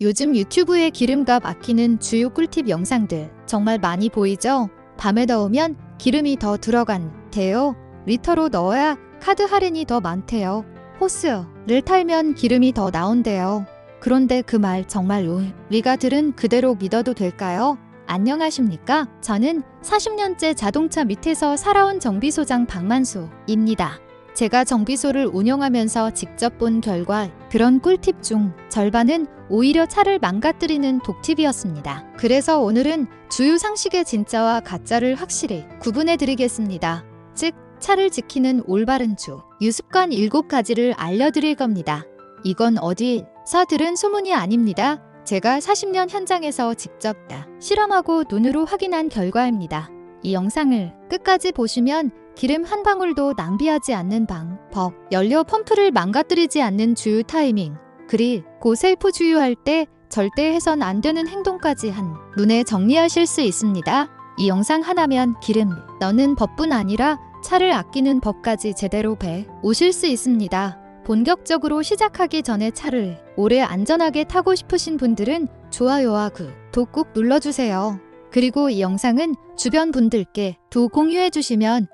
요즘 유튜브에 기름값 아끼는 주요 꿀팁 영상들 정말 많이 보이죠? 밤에 넣으면 기름이 더 들어간대요. 리터로 넣어야 카드 할인이 더 많대요. 호스를 탈면 기름이 더 나온대요. 그런데 그 말 정말 우리가 들은 그대로 믿어도 될까요? 안녕하십니까? 저는 40년째 자동차 밑에서 살아온 정비소장 박만수입니다. 제가 정비소를 운영하면서 직접 본 결과 그런 꿀팁 중 절반은 오히려 차를 망가뜨리는 독팁이었습니다. 그래서 오늘은 주요 상식의 진짜와 가짜를 확실히 구분해 드리겠습니다. 즉, 차를 지키는 올바른 유습관 7가지를 알려드릴 겁니다. 이건 어디서 들은 소문이 아닙니다. 제가 40년 현장에서 직접 실험하고 눈으로 확인한 결과입니다. 이 영상을 끝까지 보시면 기름 한 방울도 낭비하지 않는 방법, 연료 펌프를 망가뜨리지 않는 주유 타이밍, 그리고 셀프 주유할 때 절대 해선 안 되는 행동까지 한눈에 정리하실 수 있습니다. 이 영상 하나면 기름 넣는 법뿐 아니라 차를 아끼는 법까지 제대로 배우실 수 있습니다. 본격적으로 시작하기 전에 차를 오래 안전하게 타고 싶으신 분들은 좋아요와 구독 꾹 눌러주세요. 그리고 이 영상은 주변 분들께 또 공유해주시면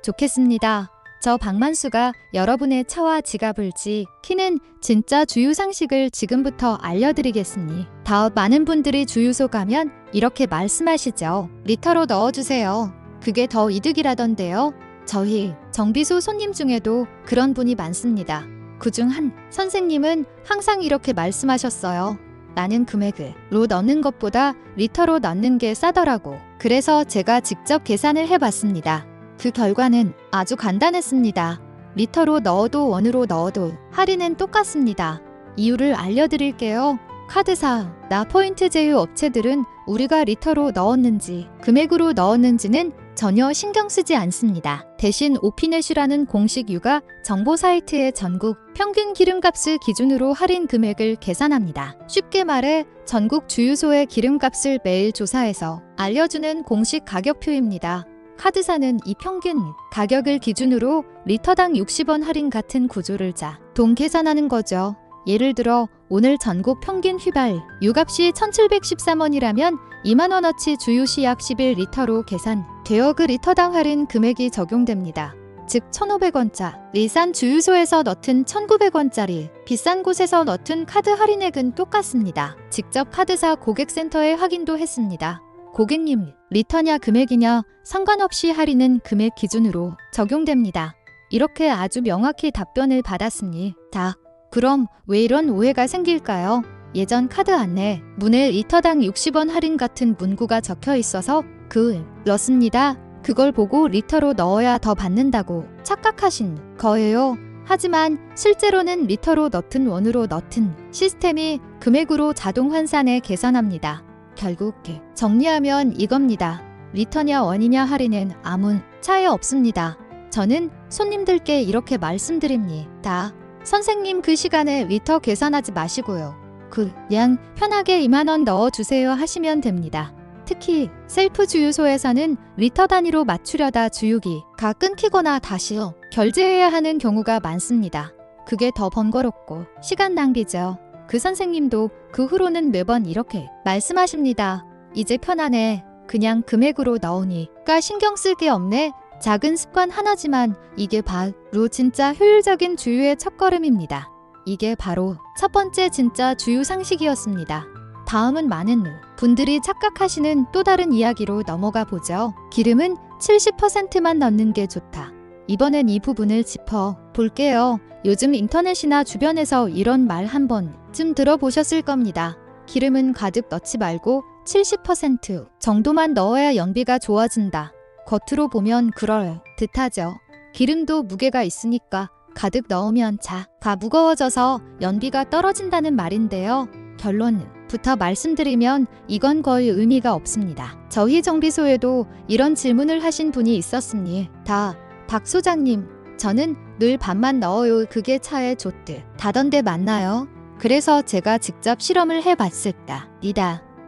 좋겠습니다. 저 박만수가 여러분의 차와 지갑을 지키는 진짜 주유 상식을 지금부터 알려드리겠으니 많은 분들이 주유소 가면 이렇게 말씀하시죠. 리터로 넣어주세요. 그게 더 이득이라던데요. 저희 정비소 손님 중에도 그런 분이 많습니다. 그중 한 선생님은 항상 이렇게 말씀하셨어요. 나는 금액으로 넣는 것보다 리터로 넣는 게 싸더라고. 그래서 제가 직접 계산을 해봤습니다. 그 결과는 아주 간단했습니다. 리터로 넣어도 원으로 넣어도 할인은 똑같습니다. 이유를 알려드릴게요. 카드사나 포인트 제휴 업체들은 우리가 리터로 넣었는지 금액으로 넣었는지는 전혀 신경 쓰지 않습니다. 대신 오피넷이라는 공식 유가 정보 사이트의 전국 평균 기름값을 기준으로 할인 금액을 계산합니다. 쉽게 말해 전국 주유소의 기름값을 매일 조사해서 알려주는 공식 가격표입니다. 카드사는 이 평균 가격을 기준으로 리터당 60원 할인 같은 구조를 자동 계산하는 거죠. 예를 들어 오늘 전국 평균 휘발 유값이 1,713원이라면 2만원어치 주유시 약 11리터로 계산되어 그 리터당 할인 금액이 적용됩니다. 즉 1,500원짜리 싼 주유소에서 넣든 1,900원짜리 비싼 곳에서 넣든 카드 할인액은 똑같습니다. 직접 카드사 고객센터에 확인도 했습니다. 고객님, 리터냐 금액이냐 상관없이 할인은 금액 기준으로 적용됩니다. 이렇게 아주 명확히 답변을 받았습니다. 그럼 왜 이런 오해가 생길까요? 예전 카드 안내 문에 리터당 60원 할인 같은 문구가 적혀 있어서 넣습니다. 그걸 보고 리터로 넣어야 더 받는다고 착각하신 거예요. 하지만 실제로는 리터로 넣든 원으로 넣든 시스템이 금액으로 자동 환산해 계산합니다. 결국 정리하면 이겁니다. 리터냐 원이냐 할인은 아무 차이 없습니다. 저는 손님들께 이렇게 말씀드립니다. 선생님 그 시간에 리터 계산하지 마시고요. 그냥 편하게 2만원 넣어주세요 하시면 됩니다. 특히 셀프 주유소에서는 리터 단위로 맞추려다 주유기가 끊기거나 다시요 결제해야 하는 경우가 많습니다. 그게 더 번거롭고 시간 낭비죠. 그 선생님도 그 후로는 매번 이렇게 말씀하십니다. 이제 편하네. 그냥 금액으로 넣으니까 신경 쓸 게 없네. 작은 습관 하나지만 이게 바로 진짜 효율적인 주유의 첫걸음입니다. 이게 바로 첫 번째 진짜 주유 상식이었습니다. 다음은 많은 분들이 착각하시는 또 다른 이야기로 넘어가 보죠. 기름은 70%만 넣는 게 좋다. 이번엔 이 부분을 짚어 볼게요. 요즘 인터넷이나 주변에서 이런 말 한 번쯤 들어보셨을 겁니다. 기름은 가득 넣지 말고 70% 정도만 넣어야 연비가 좋아진다. 겉으로 보면 그럴 듯하죠. 기름도 무게가 있으니까 가득 넣으면 차가 무거워져서 연비가 떨어진다는 말인데요. 결론부터 말씀드리면 이건 거의 의미가 없습니다. 저희 정비소에도 이런 질문을 하신 분이 있었습니다. 박 소장님, 저는 늘 반만 넣어요. 그게 차에 좋듯 다던데 맞나요? 그래서 제가 직접 실험을 해봤습니다.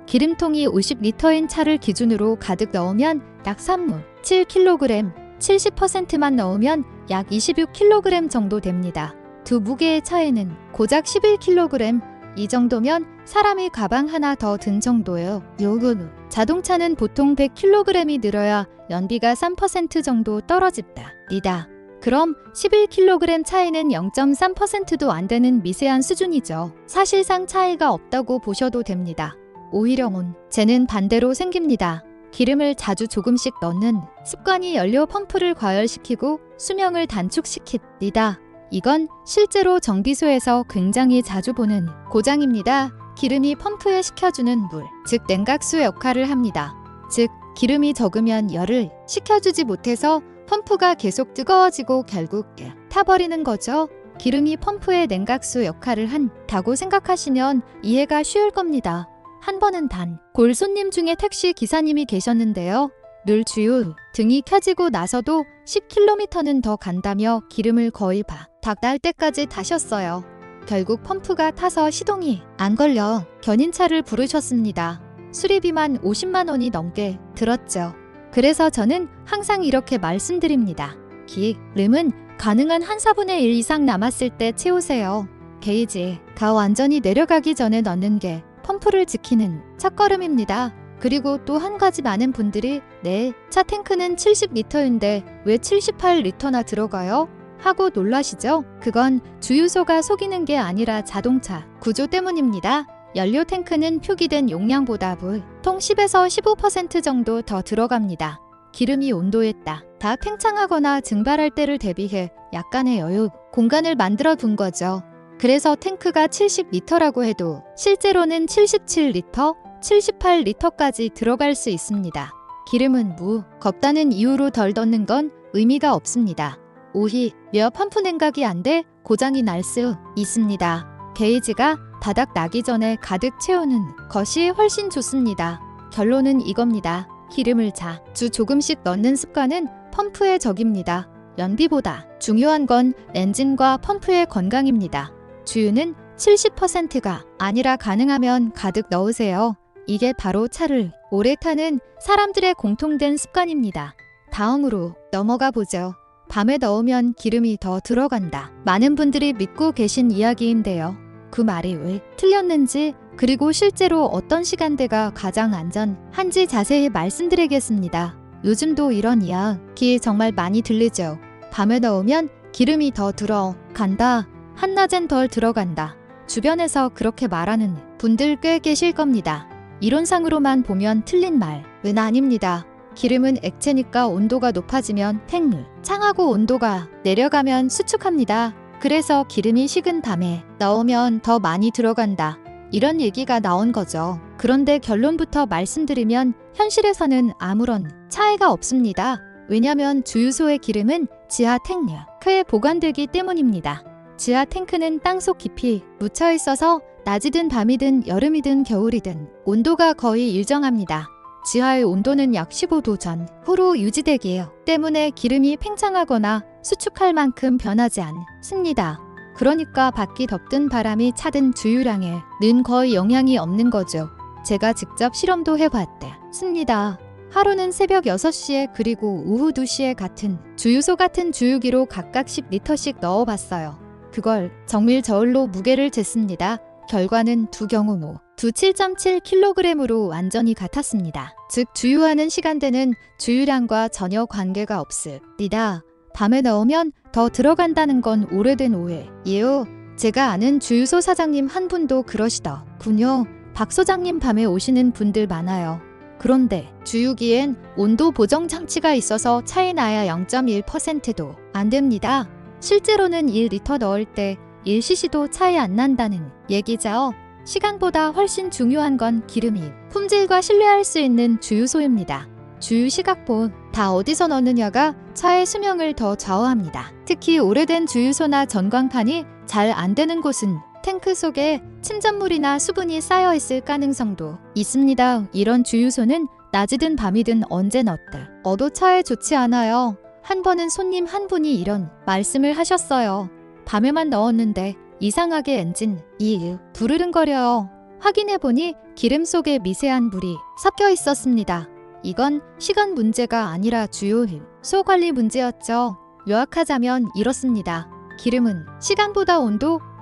기름통이 50리터인 차를 기준으로 가득 넣으면 약 3.7kg, 70%만 넣으면 약 26kg 정도 됩니다. 두 무게의 차이는 고작 11kg, 이 정도면 사람이 가방 하나 더 든 정도예요. 요금. 자동차는 보통 100kg이 늘어야 연비가 3% 정도 떨어집니다. 니다. 그럼 11kg 차이는 0.3%도 안 되는 미세한 수준이죠. 사실상 차이가 없다고 보셔도 됩니다. 오히려 문제는 반대로 생깁니다. 기름을 자주 조금씩 넣는 습관이 연료 펌프를 과열시키고 수명을 단축시킵니다. 이건 실제로 정비소에서 굉장히 자주 보는 고장입니다. 기름이 펌프에 식혀주는 물, 즉 냉각수 역할을 합니다. 즉 기름이 적으면 열을 식혀주지 못해서 펌프가 계속 뜨거워지고 결국 타버리는 거죠. 기름이 펌프의 냉각수 역할을 한다고 생각하시면 이해가 쉬울 겁니다. 한 번은 단골 손님 중에 택시 기사님이 계셨는데요. 늘 주유 등이 켜지고 나서도 10km는 더 간다며 기름을 거의 바닥 날 때까지 타셨어요. 결국 펌프가 타서 시동이 안 걸려 견인차를 부르셨습니다. 수리비만 50만 원이 넘게 들었죠. 그래서 저는 항상 이렇게 말씀드립니다. 기름은 가능한 한 4분의 1 이상 남았을 때 채우세요. 게이지가 완전히 내려가기 전에 넣는 게 펌프를 지키는 첫걸음입니다. 그리고 또 한 가지 많은 분들이 내 차 탱크는 70리터인데 왜 78리터나 들어가요? 하고 놀라시죠? 그건 주유소가 속이는 게 아니라 자동차 구조 때문입니다. 연료 탱크는 표기된 용량보다 보통 10에서 15% 정도 더 들어갑니다. 기름이 온도에 따라 팽창하거나 증발할 때를 대비해 약간의 여유 공간을 만들어 둔 거죠. 그래서 탱크가 70리터라고 해도 실제로는 77리터, 78리터까지 들어갈 수 있습니다. 기름은 무겁다는 이유로 덜 넣는 건 의미가 없습니다. 오히려 펌프 냉각이 안 돼 고장이 날 수 있습니다. 게이지가 바닥 나기 전에 가득 채우는 것이 훨씬 좋습니다. 결론은 이겁니다. 기름을 자주 조금씩 넣는 습관은 펌프의 적입니다. 연비보다 중요한 건 엔진과 펌프의 건강입니다. 주유는 70%가 아니라 가능하면 가득 넣으세요. 이게 바로 차를 오래 타는 사람들의 공통된 습관입니다. 다음으로 넘어가 보죠. 밤에 넣으면 기름이 더 들어간다. 많은 분들이 믿고 계신 이야기인데요. 그 말이 왜 틀렸는지 그리고 실제로 어떤 시간대가 가장 안전한지 자세히 말씀드리겠습니다. 요즘도 이런 이야기 정말 많이 들리죠. 밤에 넣으면 기름이 더 들어간다. 한낮엔 덜 들어간다. 주변에서 그렇게 말하는 분들 꽤 계실 겁니다. 이론상으로만 보면 틀린 말은 아닙니다. 기름은 액체니까 온도가 높아지면 팽창하고 온도가 내려가면 수축합니다. 그래서 기름이 식은 밤에 넣으면 더 많이 들어간다. 이런 얘기가 나온 거죠. 그런데 결론부터 말씀드리면 현실에서는 아무런 차이가 없습니다. 왜냐면 주유소의 기름은 지하 탱크에 보관되기 때문입니다. 지하 탱크는 땅속 깊이 묻혀 있어서 낮이든 밤이든 여름이든 겨울이든 온도가 거의 일정합니다. 지하의 온도는 약 15도 전후로 유지되기 때문에 기름이 팽창하거나 수축할 만큼 변하지 않습니다. 그러니까 밖이 덥든 바람이 차든 주유량에는 거의 영향이 없는 거죠. 제가 직접 실험도 해봤습니다. 하루는 새벽 6시에 그리고 오후 2시에 같은 주유소 같은 주유기로 각각 10리터씩 넣어봤어요. 그걸 정밀 저울로 무게를 쟀습니다. 결과는 두 경우 모두 7.7kg으로 완전히 같았습니다. 즉 주유하는 시간대는 주유량과 전혀 관계가 없습니다. 밤에 넣으면 더 들어간다는 건 오래된 오해예요. 제가 아는 주유소 사장님 한 분도 그러시더군요. 박 소장님 밤에 오시는 분들 많아요. 그런데 주유기엔 온도 보정 장치가 있어서 차이 나야 0.1%도 안 됩니다. 실제로는 1리터 넣을 때 1cc도 차이 안 난다는 얘기죠. 시간보다 훨씬 중요한 건 기름이 품질과 신뢰할 수 있는 주유소입니다. 주유 시각본 다 어디서 넣느냐가 차의 수명을 더 좌우합니다. 특히 오래된 주유소나 전광판이 잘 안 되는 곳은 탱크 속에 침전물이나 수분이 쌓여 있을 가능성도 있습니다. 이런 주유소는 낮이든 밤이든 언제 넣어도 차에 좋지 않아요. 한 번은 손님 한 분이 이런 말씀을 하셨어요. 밤에만 넣었는데 이상하게 엔진이 부르릉거려요. 확인해보니 기름 속에 미세한 물이 섞여 있었습니다. 이건 시간 문제가 아니라 주유소 관리 문제였죠. 요약하자면 이렇습니다. 기름은 시간보다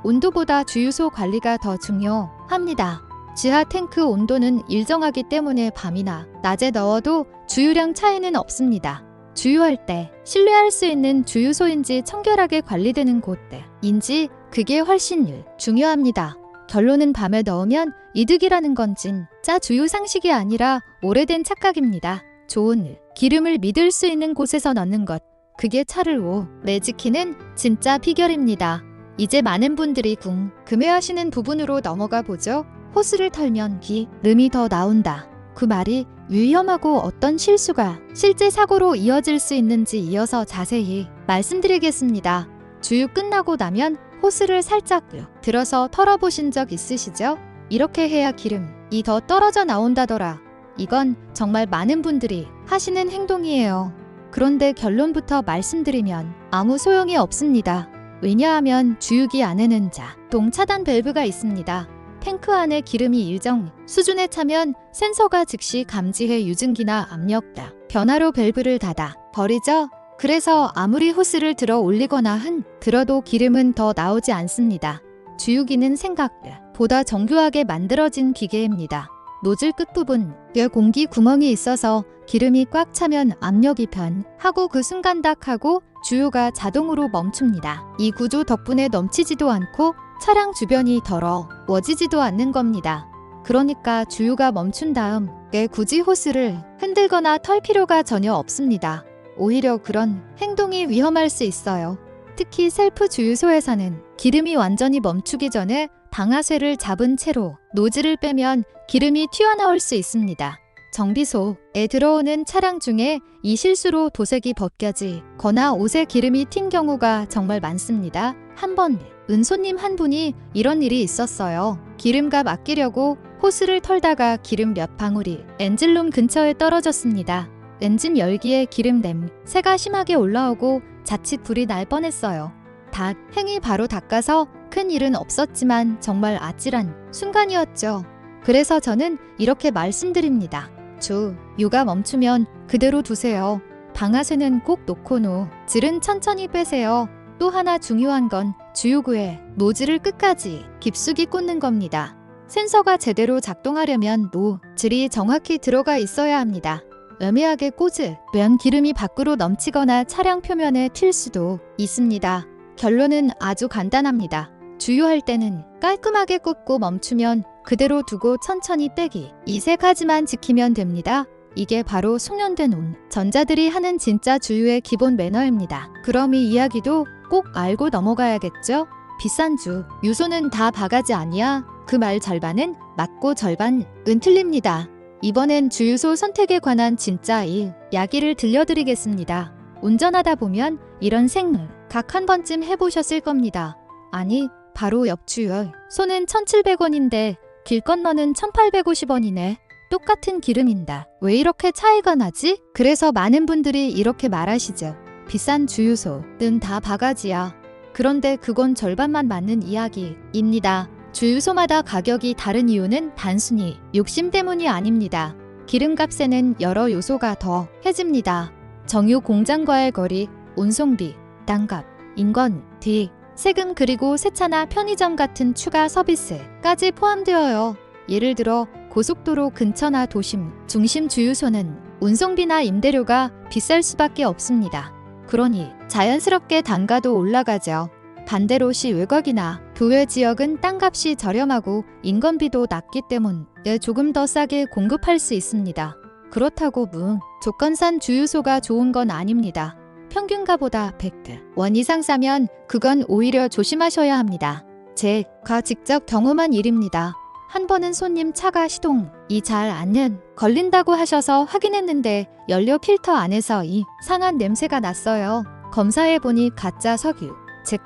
온도보다 주유소 관리가 더 중요합니다. 지하 탱크 온도는 일정하기 때문에 밤이나 낮에 넣어도 주유량 차이는 없습니다. 주유할 때 신뢰할 수 있는 주유소인지 청결하게 관리되는 곳인지 그게 훨씬 중요합니다. 결론은 밤에 넣으면 이득이라는 건 진짜 주유 상식이 아니라 오래된 착각입니다. 좋은 기름을 믿을 수 있는 곳에서 넣는 것, 그게 차를 오래 지키는 진짜 비결입니다. 이제 많은 분들이 궁금해하시는 부분으로 넘어가 보죠. 호스를 털면 기름이 더 나온다. 그 말이 위험하고 어떤 실수가 실제 사고로 이어질 수 있는지 이어서 자세히 말씀드리겠습니다. 주유 끝나고 나면 호스를 살짝 들어서 털어보신 적 있으시죠? 이렇게 해야 기름이 더 떨어져 나온다더라. 이건 정말 많은 분들이 하시는 행동이에요. 그런데 결론부터 말씀드리면 아무 소용이 없습니다. 왜냐하면 주유기 안에는 자동 차단 밸브가 있습니다. 탱크 안에 기름이 일정 수준에 차면 센서가 즉시 감지해 유증기나 압력 변화로 밸브를 닫아 버리죠. 그래서 아무리 호스를 들어 올리거나 들어도 기름은 더 나오지 않습니다. 주유기는 생각보다 정교하게 만들어진 기계입니다. 노즐 끝부분에 공기 구멍이 있어서 기름이 꽉 차면 압력이 변하고 그 순간 딱 하고 주유가 자동으로 멈춥니다. 이 구조 덕분에 넘치지도 않고 차량 주변이 더러워지지도 않는 겁니다. 그러니까 주유가 멈춘 다음에 굳이 호스를 흔들거나 털 필요가 전혀 없습니다. 오히려 그런 행동이 위험할 수 있어요. 특히 셀프 주유소에서는 기름이 완전히 멈추기 전에 방아쇠를 잡은 채로 노즐을 빼면 기름이 튀어나올 수 있습니다. 정비소에 들어오는 차량 중에 이 실수로 도색이 벗겨지거나 옷에 기름이 튄 경우가 정말 많습니다. 한 번 은손님 한 분이 이런 일이 있었어요. 기름값 아끼려고 호스를 털다가 기름 몇 방울이 엔진룸 근처에 떨어졌습니다. 엔진 열기에 기름 냄새가 심하게 올라오고 자칫 불이 날 뻔했어요. 다행히 바로 닦아서 큰 일은 없었지만 정말 아찔한 순간이었죠. 그래서 저는 이렇게 말씀드립니다. 주유가 멈추면 그대로 두세요. 방아쇠는 꼭 놓고 노즐은 천천히 빼세요. 또 하나 중요한 건 주유구에 노즐을 끝까지 깊숙이 꽂는 겁니다. 센서가 제대로 작동하려면 노즐이 정확히 들어가 있어야 합니다. 애매하게 꽂으면 기름이 밖으로 넘치거나 차량 표면에 튈 수도 있습니다. 결론은 아주 간단합니다. 주유할 때는 깔끔하게 꽂고 멈추면 그대로 두고 천천히 빼기. 이 세 가지만 지키면 됩니다. 이게 바로 숙련된 운전자들이 하는 진짜 주유의 기본 매너입니다. 그럼 이 이야기도 꼭 알고 넘어가야겠죠? 비싼 주유소는 다 바가지 아니야. 그 말 절반은 맞고 절반은 틀립니다. 이번엔 주유소 선택에 관한 진짜 이야기를 들려드리겠습니다. 운전하다 보면 이런 생각 한 번쯤 해보셨을 겁니다. 아니, 바로 옆 주유소는 1,700원인데 길 건너는 1,850원이네. 똑같은 기름인다. 왜 이렇게 차이가 나지? 그래서 많은 분들이 이렇게 말하시죠. 비싼 주유소는 다 바가지야. 그런데 그건 절반만 맞는 이야기입니다. 주유소마다 가격이 다른 이유는 단순히 욕심 때문이 아닙니다. 기름값에는 여러 요소가 더해집니다. 정유 공장과의 거리, 운송비, 땅값, 인건, 뒤, 세금 그리고 세차나 편의점 같은 추가 서비스까지 포함되어요. 예를 들어 고속도로 근처나 도심, 중심 주유소는 운송비나 임대료가 비쌀 수밖에 없습니다. 그러니 자연스럽게 단가도 올라가죠. 반대로 시외곽이나 교외 지역은 땅값이 저렴하고 인건비도 낮기 때문에 조금 더 싸게 공급할 수 있습니다. 그렇다고 무조건 주유소가 좋은 건 아닙니다. 평균가보다 100원 이상 싸면 그건 오히려 조심하셔야 합니다. 제가 직접 경험한 일입니다. 한 번은 손님 차가 시동이 잘 안 걸린다고 하셔서 확인했는데 연료 필터 안에서 이상한 냄새가 났어요. 검사해보니 가짜 석유, 즉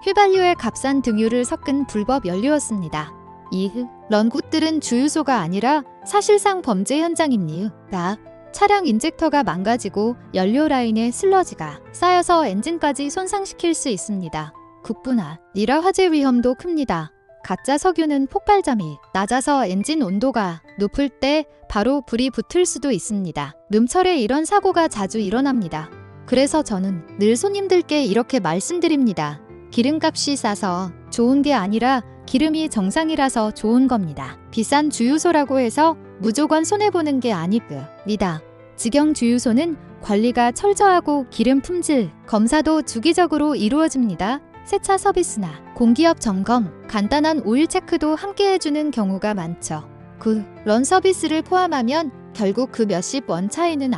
휘발유에 값싼 등유를 섞은 불법 연료였습니다. 이런 곳들은 주유소가 아니라 사실상 범죄 현장입니다. 차량 인젝터가 망가지고 연료 라인에 슬러지가 쌓여서 엔진까지 손상시킬 수 있습니다. 국분 아니라 화재 위험도 큽니다. 가짜 석유는 폭발점이 낮아서 엔진 온도가 높을 때 바로 불이 붙을 수도 있습니다. 름철에 이런 사고가 자주 일어납니다. 그래서 저는 늘 손님들께 이렇게 말씀드립니다. 기름값이 싸서 좋은 게 아니라 기름이 정상이라서 좋은 겁니다. 비싼 주유소라고 해서 무조건 손해보는 게 아닙니다. 직영 주유소는 관리가 철저하고 기름 품질 검사도 주기적으로 이루어집니다. 세차 서비스나 공기업 점검, 간단한 오일 체크도 함께 해주는 경우가 많죠. 런 서비스를 포함하면 결국 그 몇십 원 차이는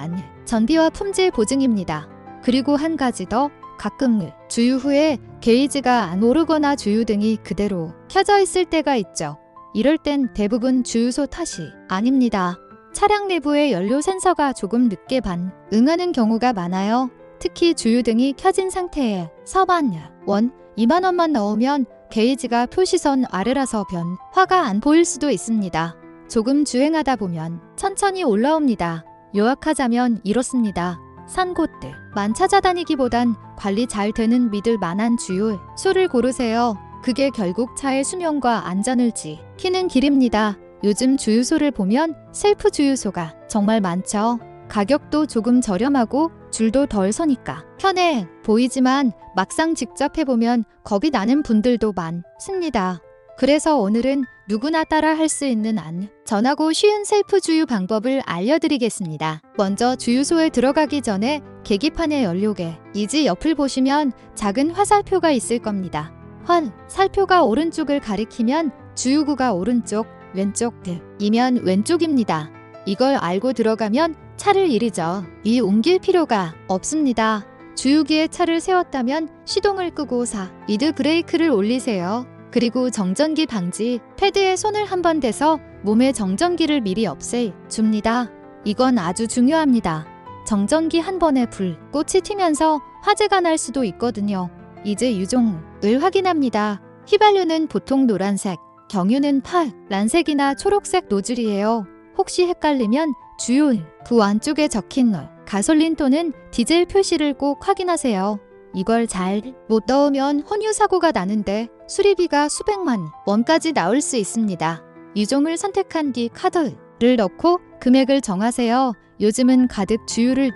전비와 품질 보증입니다. 그리고 한 가지 더, 가끔 주유 후에 게이지가 안 오르거나 주유등이 그대로 켜져 있을 때가 있죠. 이럴 땐 대부분 주유소 탓이 아닙니다. 차량 내부의 연료 센서가 조금 늦게 반응하는 경우가 많아요. 특히 주유등이 켜진 상태에서 2만 원만 넣으면 게이지가 표시선 아래라서 변화가 안 보일 수도 있습니다. 조금 주행하다 보면 천천히 올라옵니다. 요약하자면 이렇습니다. 산 곳들만 찾아다니기보단 관리 잘 되는 믿을 만한 주유소를 고르세요. 그게 결국 차의 수명과 안전을 지키는 길입니다. 요즘 주유소를 보면 셀프 주유소가 정말 많죠. 가격도 조금 저렴하고 줄도 덜 서니까 편해 보이지만 막상 직접 해보면 겁이 나는 분들도 많습니다. 그래서 오늘은 누구나 따라 할 수 있는 안전하고 쉬운 셀프 주유 방법을 알려드리겠습니다. 먼저 주유소에 들어가기 전에 계기판의 연료계 이지 옆을 보시면 작은 화살표가 있을 겁니다. 살표가 오른쪽을 가리키면 주유구가 오른쪽, 왼쪽이면 왼쪽입니다. 이걸 알고 들어가면 차를 이리저 리 옮길 필요가 없습니다. 주유기에 차를 세웠다면 시동을 끄고 리드 브레이크를 올리세요. 그리고 정전기 방지 패드에 손을 한번 대서 몸에 정전기를 미리 없애줍니다. 이건 아주 중요합니다. 정전기 한 번에 불꽃이 튀면서 화재가 날 수도 있거든요. 이제 유종을 확인합니다. 휘발유는 보통 노란색, 경유는 파란색이나 초록색 노즐이에요. 혹시 헷갈리면 주유구 안쪽에 적힌 가솔린 또는 디젤 표시를 꼭 확인하세요. 이걸 잘 못 넣으면 혼유 사고가 나는데 수리비가 수백만 원까지 나올 수 있습니다. 유종을 선택한 뒤 카드를 넣고 금액을 정하세요. 요즘은 가득 주유를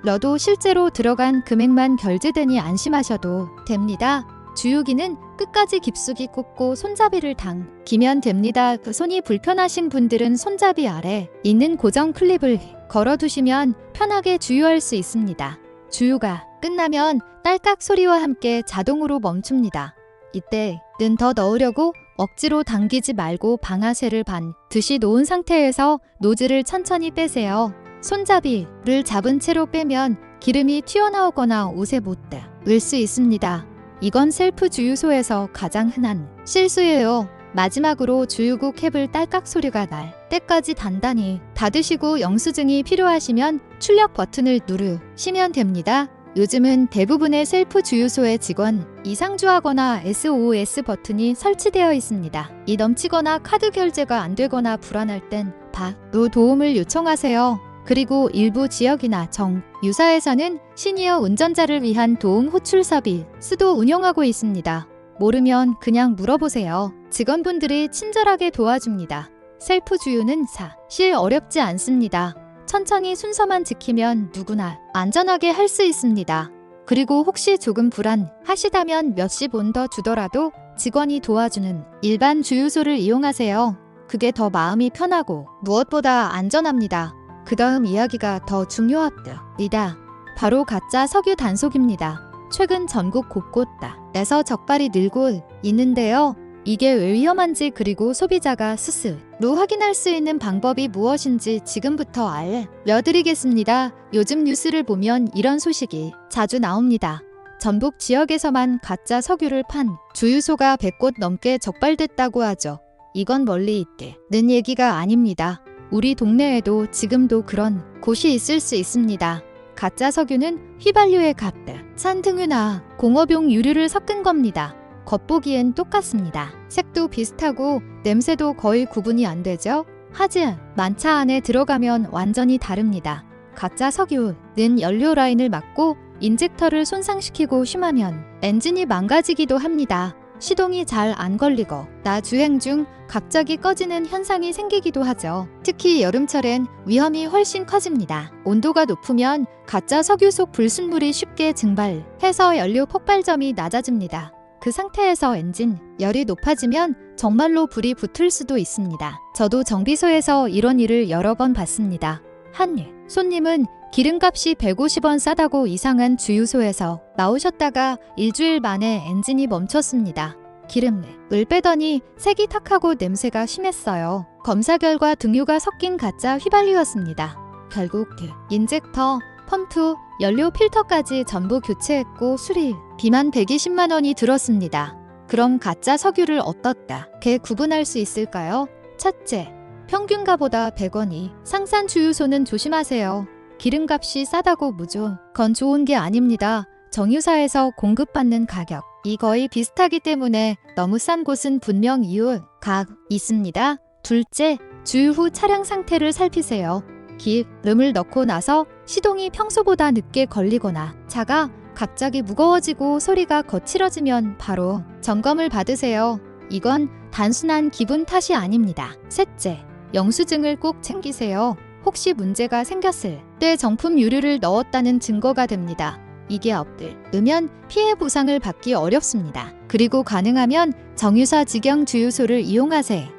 눌러도 실제로 들어간 금액만 결제되니 안심하셔도 됩니다. 주유기는 끝까지 깊숙이 꽂고 손잡이를 당기면 됩니다. 손이 불편하신 분들은 손잡이 아래 있는 고정 클립을 걸어두시면 편하게 주유할 수 있습니다. 주유가 끝나면 딸깍 소리와 함께 자동으로 멈춥니다. 이때는 더 넣으려고 억지로 당기지 말고 방아쇠를 반드시 놓은 상태에서 노즐을 천천히 빼세요. 손잡이를 잡은 채로 빼면 기름이 튀어나오거나 옷에 못 닿을 수 있습니다. 이건 셀프 주유소에서 가장 흔한 실수예요. 마지막으로 주유구 캡을 딸깍 소리가 날 때까지 단단히 닫으시고 영수증이 필요하시면 출력 버튼을 누르시면 됩니다. 요즘은 대부분의 셀프 주유소에 직원 이상주하거나 SOS 버튼이 설치되어 있습니다. 이 넘치거나 카드 결제가 안 되거나 불안할 땐 바로 도움을 요청하세요. 그리고 일부 지역이나 정유사에서는 시니어 운전자를 위한 도움 호출 서비스도 운영하고 있습니다. 모르면 그냥 물어보세요. 직원분들이 친절하게 도와줍니다. 셀프 주유는 사실 어렵지 않습니다. 천천히 순서만 지키면 누구나 안전하게 할 수 있습니다. 그리고 혹시 조금 불안하시다면 몇십 원 더 주더라도 직원이 도와주는 일반 주유소를 이용하세요. 그게 더 마음이 편하고 무엇보다 안전합니다. 그 다음 이야기가 더 중요합니다. 바로 가짜 석유 단속입니다. 최근 전국 곳곳에서 적발이 늘고 있는데요. 이게 왜 위험한지 그리고 소비자가 스스로 확인할 수 있는 방법이 무엇인지 지금부터 알려드리겠습니다. 요즘 뉴스를 보면 이런 소식이 자주 나옵니다. 전북 지역에서만 가짜 석유를 판 주유소가 100곳 넘게 적발됐다고 하죠. 이건 멀리 있는 얘기가 아닙니다. 우리 동네에도 지금도 그런 곳이 있을 수 있습니다. 가짜 석유는 휘발유에 산 등유나 공업용 유류를 섞은 겁니다. 겉보기엔 똑같습니다. 색도 비슷하고 냄새도 거의 구분이 안 되죠? 하지만 차 안에 들어가면 완전히 다릅니다. 가짜 석유는 연료 라인을 막고 인젝터를 손상시키고 심하면 엔진이 망가지기도 합니다. 시동이 잘 안 걸리거나 주행 중 갑자기 꺼지는 현상이 생기기도 하죠. 특히 여름철엔 위험이 훨씬 커집니다. 온도가 높으면 가짜 석유 속 불순물이 쉽게 증발해서 연료 폭발점이 낮아집니다. 그 상태에서 엔진 열이 높아지면 정말로 불이 붙을 수도 있습니다. 저도 정비소에서 이런 일을 여러 번 봤습니다. 한 손님은 기름값이 150원 싸다고 이상한 주유소에서 나오셨다가 일주일 만에 엔진이 멈췄습니다. 기름을 빼더니 색이 탁하고 냄새가 심했어요. 검사 결과 등유가 섞인 가짜 휘발유였습니다. 결국 인젝터, 펌프, 연료 필터까지 전부 교체했고 수리 비만 120만 원이 들었습니다. 그럼 가짜 석유를 어떻게 구분할 수 있을까요? 첫째, 평균가보다 100원이 상산 주유소는 조심하세요. 기름값이 싸다고 무조건 좋은 게 아닙니다. 정유사에서 공급받는 가격이 거의 비슷하기 때문에 너무 싼 곳은 분명 이유가 있습니다. 둘째, 주유 후 차량 상태를 살피세요. 기름을 넣고 나서 시동이 평소보다 늦게 걸리거나 차가 갑자기 무거워지고 소리가 거칠어지면 바로 점검을 받으세요. 이건 단순한 기분 탓이 아닙니다. 셋째, 영수증을 꼭 챙기세요. 혹시 문제가 생겼을 때 정품 유류를 넣었다는 증거가 됩니다. 이게 없으면 피해 보상을 받기 어렵습니다. 그리고 가능하면 정유사 직영 주유소를 이용하세요.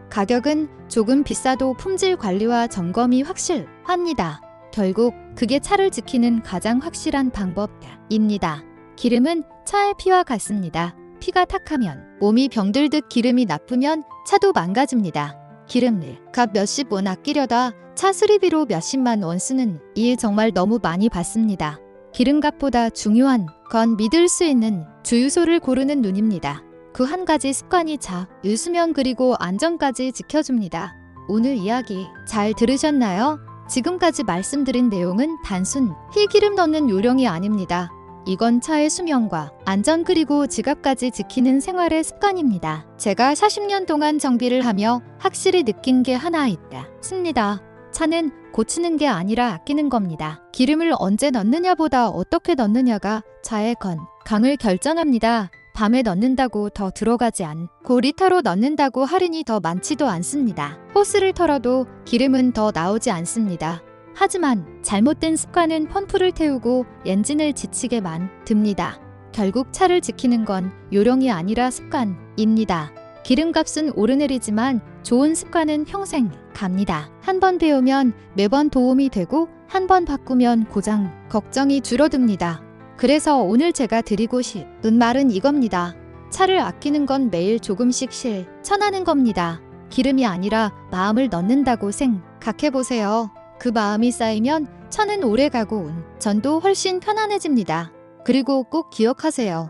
가격은 조금 비싸도 품질 관리와 점검이 확실합니다. 결국 그게 차를 지키는 가장 확실한 방법입니다. 기름은 차의 피와 같습니다. 피가 탁하면 몸이 병들듯 기름이 나쁘면 차도 망가집니다. 기름을 값 몇십 원 아끼려다 차 수리비로 몇십만 원 쓰는 일 정말 너무 많이 봤습니다. 기름값보다 중요한 건 믿을 수 있는 주유소를 고르는 눈입니다. 그 한 가지 습관이 차, 유수명 그리고 안전까지 지켜줍니다. 오늘 이야기 잘 들으셨나요? 지금까지 말씀드린 내용은 단순 기름 넣는 요령이 아닙니다. 이건 차의 수명과 안전 그리고 지갑까지 지키는 생활의 습관입니다. 제가 40년 동안 정비를 하며 확실히 느낀 게 하나 있습니다. 차는 고치는 게 아니라 아끼는 겁니다. 기름을 언제 넣느냐보다 어떻게 넣느냐가 차의 건강을 결정합니다. 밤에 넣는다고 더 들어가지 않고 리터로 넣는다고 할인이 더 많지도 않습니다. 호스를 털어도 기름은 더 나오지 않습니다. 하지만 잘못된 습관은 펌프를 태우고 엔진을 지치게 만듭니다. 결국 차를 지키는 건 요령이 아니라 습관입니다. 기름값은 오르내리지만 좋은 습관은 평생 갑니다. 한 번 배우면 매번 도움이 되고 한 번 바꾸면 고장 걱정이 줄어듭니다. 그래서 오늘 제가 드리고 싶은 말은 이겁니다. 차를 아끼는 건 매일 조금씩 실천하는 겁니다. 기름이 아니라 마음을 넣는다고 생각해보세요. 그 마음이 쌓이면 차는 오래가고 운전도 훨씬 편안해집니다. 그리고 꼭 기억하세요.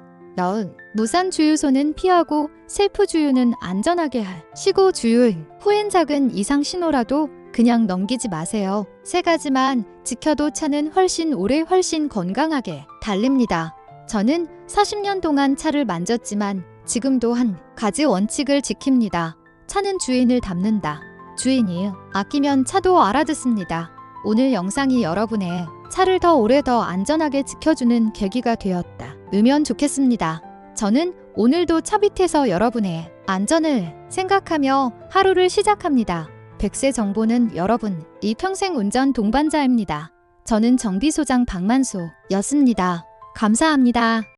무산 주유소는 피하고 셀프 주유는 안전하게 하시고 주유 후엔 작은 이상 신호라도 그냥 넘기지 마세요. 세 가지만 지켜도 차는 훨씬 오래 훨씬 건강하게 달립니다. 저는 40년 동안 차를 만졌지만 지금도 한 가지 원칙을 지킵니다. 차는 주인을 닮는다. 주인이 아끼면 차도 알아듣습니다. 오늘 영상이 여러분의 차를 더 오래 더 안전하게 지켜주는 계기가 되었다면 좋겠습니다. 저는 오늘도 차 밑에서 여러분의 안전을 생각하며 하루를 시작합니다. 100세 정보는 여러분, 이 평생 운전 동반자입니다. 저는 정비소장 박만수였습니다. 감사합니다.